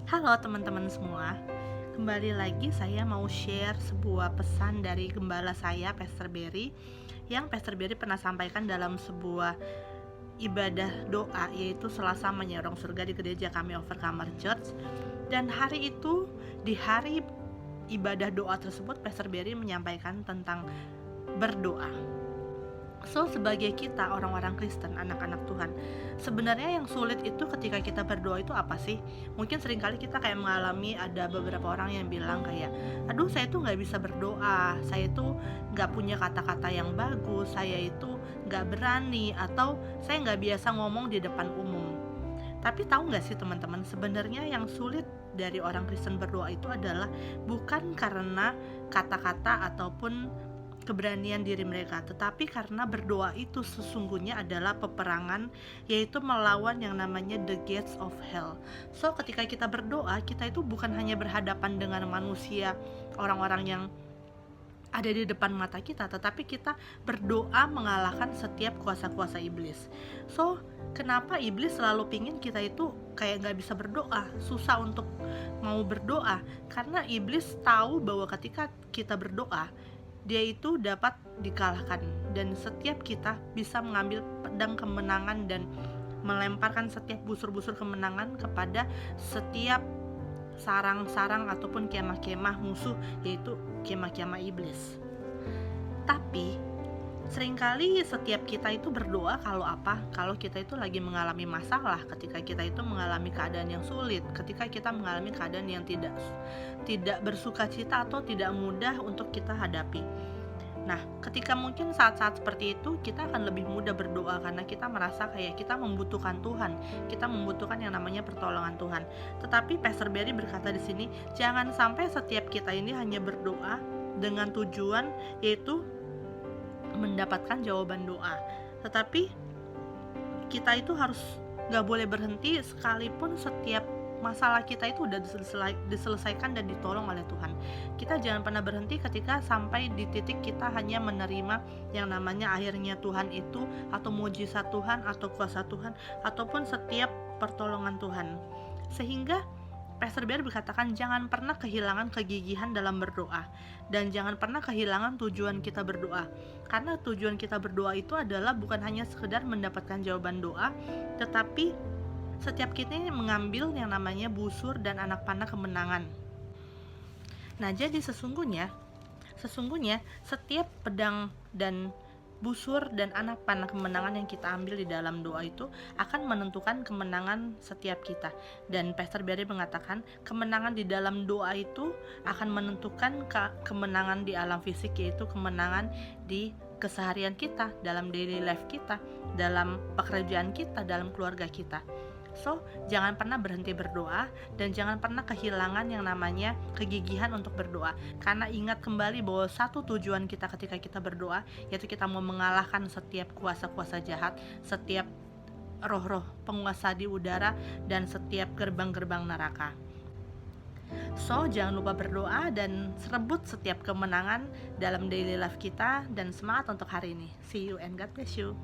Halo teman-teman semua, kembali lagi saya mau share sebuah pesan dari gembala saya, Pastor Berry, yang Pastor Berry pernah sampaikan dalam sebuah ibadah doa, yaitu Selasa Menyorong Surga di gereja kami, Overcomer Church. Dan hari itu, di hari ibadah doa tersebut, Pastor Berry menyampaikan tentang berdoa. So, sebagai kita orang-orang Kristen, anak-anak Tuhan, sebenarnya yang sulit itu ketika kita berdoa itu apa sih? Mungkin seringkali kita kayak mengalami, ada beberapa orang yang bilang kayak, aduh saya tuh gak bisa berdoa, saya tuh gak punya kata-kata yang bagus, saya itu gak berani, atau saya gak biasa ngomong di depan umum. Tapi tahu gak sih teman-teman, sebenarnya yang sulit dari orang Kristen berdoa itu adalah bukan karena kata-kata ataupun keberanian diri mereka, tetapi karena berdoa itu sesungguhnya adalah peperangan, yaitu melawan yang namanya the gates of hell. So, ketika kita berdoa, kita itu bukan hanya berhadapan dengan manusia, orang-orang yang ada di depan mata kita, tetapi kita berdoa mengalahkan setiap kuasa-kuasa iblis. So, kenapa iblis selalu pingin kita itu kayak gak bisa berdoa, susah untuk mau berdoa? Karena iblis tahu bahwa ketika kita berdoa, dia itu dapat dikalahkan, dan setiap kita bisa mengambil pedang kemenangan dan melemparkan setiap busur-busur kemenangan kepada setiap sarang-sarang ataupun kemah-kemah musuh, yaitu kemah-kemah iblis. Tapi seringkali setiap kita itu berdoa kalau kita itu lagi mengalami masalah, ketika kita itu mengalami keadaan yang sulit, ketika kita mengalami keadaan yang tidak bersuka cita atau tidak mudah untuk kita hadapi. Nah, ketika mungkin saat-saat seperti itu, kita akan lebih mudah berdoa karena kita merasa kayak kita membutuhkan Tuhan, kita membutuhkan yang namanya pertolongan Tuhan. Tetapi Pastor Berry berkata di sini, jangan sampai setiap kita ini hanya berdoa dengan tujuan yaitu mendapatkan jawaban doa, tetapi kita itu harus gak boleh berhenti sekalipun setiap masalah kita itu udah diselesaikan dan ditolong oleh Tuhan. Kita jangan pernah berhenti ketika sampai di titik kita hanya menerima yang namanya akhirnya Tuhan itu, atau mujizat Tuhan, atau kuasa Tuhan, ataupun setiap pertolongan Tuhan. Sehingga Pastor Berry berkatakan jangan pernah kehilangan kegigihan dalam berdoa, dan jangan pernah kehilangan tujuan kita berdoa. Karena tujuan kita berdoa itu adalah bukan hanya sekedar mendapatkan jawaban doa, tetapi setiap kita ini mengambil yang namanya busur dan anak panah kemenangan. Nah, jadi sesungguhnya setiap pedang dan busur dan anak panah kemenangan yang kita ambil di dalam doa itu akan menentukan kemenangan setiap kita. Dan Pastor Berry mengatakan kemenangan di dalam doa itu akan menentukan kemenangan di alam fisik, yaitu kemenangan di keseharian kita, dalam daily life kita, dalam pekerjaan kita, dalam keluarga kita. So, jangan pernah berhenti berdoa, dan jangan pernah kehilangan yang namanya kegigihan untuk berdoa. Karena ingat kembali bahwa satu tujuan kita ketika kita berdoa, yaitu kita mau mengalahkan setiap kuasa-kuasa jahat, setiap roh-roh penguasa di udara, dan setiap gerbang-gerbang neraka. So, jangan lupa berdoa dan rebut setiap kemenangan dalam daily life kita, dan semangat untuk hari ini. See you and God bless you.